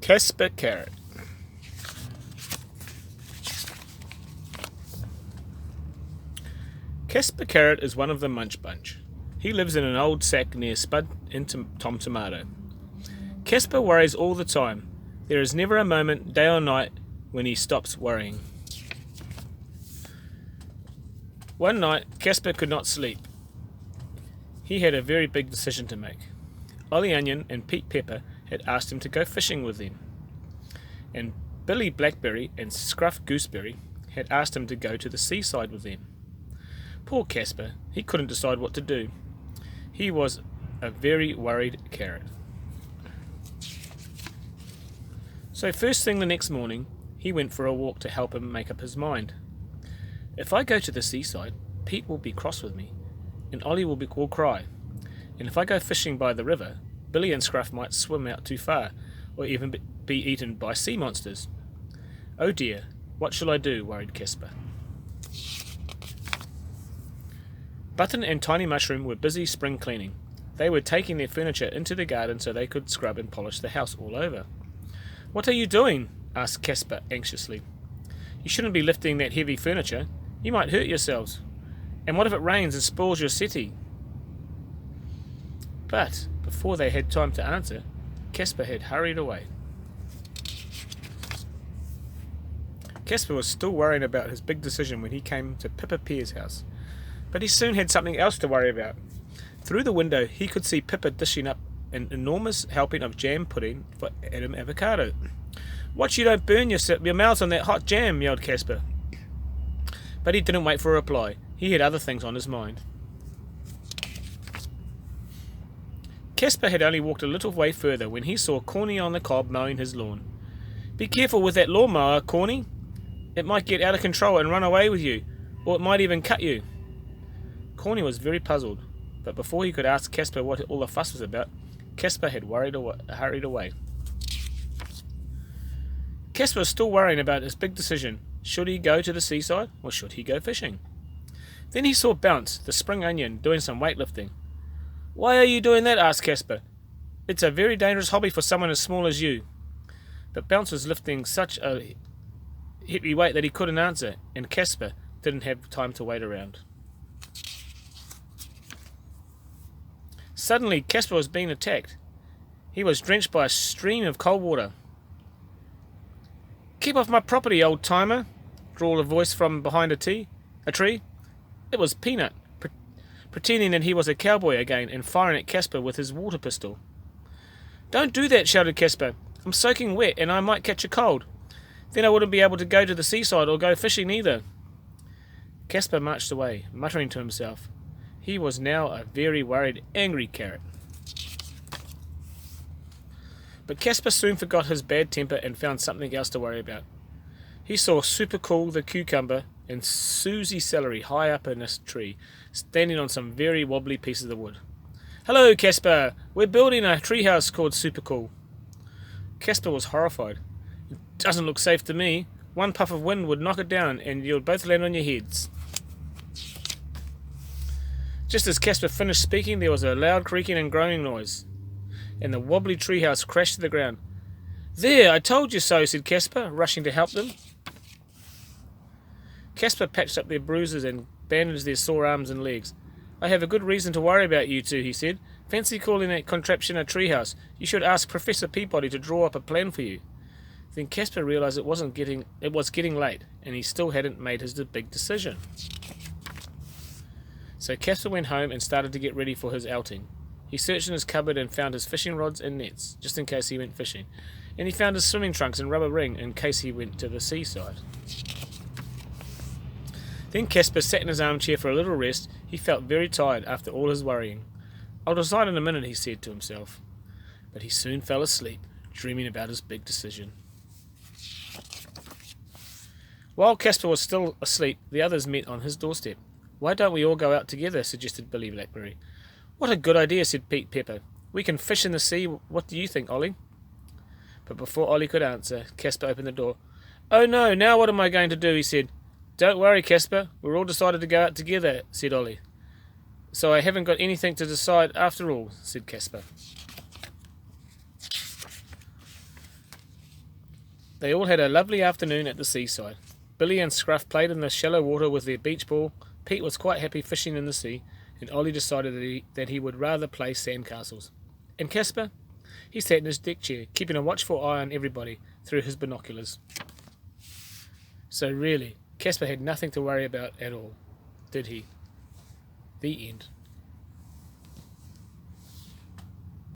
Casper Carrot. Casper Carrot is one of the Munch Bunch. He lives in an old sack near Spud and Tom Tomato. Casper worries all the time. There is never a moment, day or night, when he stops worrying. One night, Casper could not sleep. He had a very big decision to make. Ollie Onion and Pete Pepper had asked him to go fishing with them, and Billy Blackberry and Scruff Gooseberry had asked him to go to the seaside with them. Poor Casper, he couldn't decide what to do. He was a very worried carrot. So first thing the next morning, he went for a walk to help him make up his mind. If I go to the seaside, Pete will be cross with me, and Ollie will cry. And if I go fishing by the river, Billy and Scruff might swim out too far, or even be eaten by sea monsters. Oh dear, what shall I do? Worried Casper. Button and Tiny Mushroom were busy spring cleaning. They were taking their furniture into the garden so they could scrub and polish the house all over. What are you doing? Asked Casper anxiously. You shouldn't be lifting that heavy furniture. You might hurt yourselves. And what if it rains and spoils your settee? But before they had time to answer, Casper had hurried away. Casper was still worrying about his big decision when he came to Pippa Pear's house. But he soon had something else to worry about. Through the window, he could see Pippa dishing up an enormous helping of jam pudding for Adam Avocado. Watch you don't burn your mouth on that hot jam, yelled Casper. But he didn't wait for a reply. He had other things on his mind. Casper had only walked a little way further when he saw Corny on the cob mowing his lawn. Be careful with that lawnmower, Corny. It might get out of control and run away with you, or it might even cut you. Corny was very puzzled, but before he could ask Casper what all the fuss was about, Casper had hurried away. Casper was still worrying about his big decision. Should he go to the seaside, or should he go fishing? Then he saw Bounce, the spring onion, doing some weightlifting. Why are you doing that? Asked Casper. It's a very dangerous hobby for someone as small as you. But Bounce was lifting such a heavy weight that he couldn't answer, and Casper didn't have time to wait around. Suddenly, Casper was being attacked. He was drenched by a stream of cold water. Keep off my property, old-timer, drawled a voice from behind a tree. It was Peanut, pretending that he was a cowboy again and firing at Casper with his water pistol. Don't do that, shouted Casper. I'm soaking wet and I might catch a cold. Then I wouldn't be able to go to the seaside or go fishing either. Casper marched away, muttering to himself. He was now a very worried, angry carrot. But Casper soon forgot his bad temper and found something else to worry about. He saw Super Cool the cucumber and Susie Celery high up in a tree, standing on some very wobbly pieces of wood. Hello, Casper! We're building a treehouse called Super Cool. Casper was horrified. It doesn't look safe to me. One puff of wind would knock it down and you'll both land on your heads. Just as Casper finished speaking, there was a loud creaking and groaning noise, and the wobbly treehouse crashed to the ground. There, I told you so, said Casper, rushing to help them. Casper patched up their bruises and bandaged their sore arms and legs. I have a good reason to worry about you two, he said. Fancy calling that contraption a treehouse. You should ask Professor Peabody to draw up a plan for you. Then Casper realized it was getting late, and he still hadn't made his big decision. So Casper went home and started to get ready for his outing. He searched in his cupboard and found his fishing rods and nets, just in case he went fishing. And he found his swimming trunks and rubber ring in case he went to the seaside. Then Casper sat in his armchair for a little rest. He felt very tired after all his worrying. I'll decide in a minute, he said to himself. But he soon fell asleep, dreaming about his big decision. While Casper was still asleep, the others met on his doorstep. Why don't we all go out together, suggested Billy Blackberry. What a good idea, said Pete Pepper. We can fish in the sea. What do you think, Ollie? But before Ollie could answer, Casper opened the door. Oh no, now what am I going to do, he said. Don't worry, Casper. We're all decided to go out together, said Ollie. So I haven't got anything to decide after all, said Casper. They all had a lovely afternoon at the seaside. Billy and Scruff played in the shallow water with their beach ball. Pete was quite happy fishing in the sea, and Ollie decided that he would rather play sandcastles. And Casper? He sat in his deck chair, keeping a watchful eye on everybody through his binoculars. So really, Casper had nothing to worry about at all, did he? The end.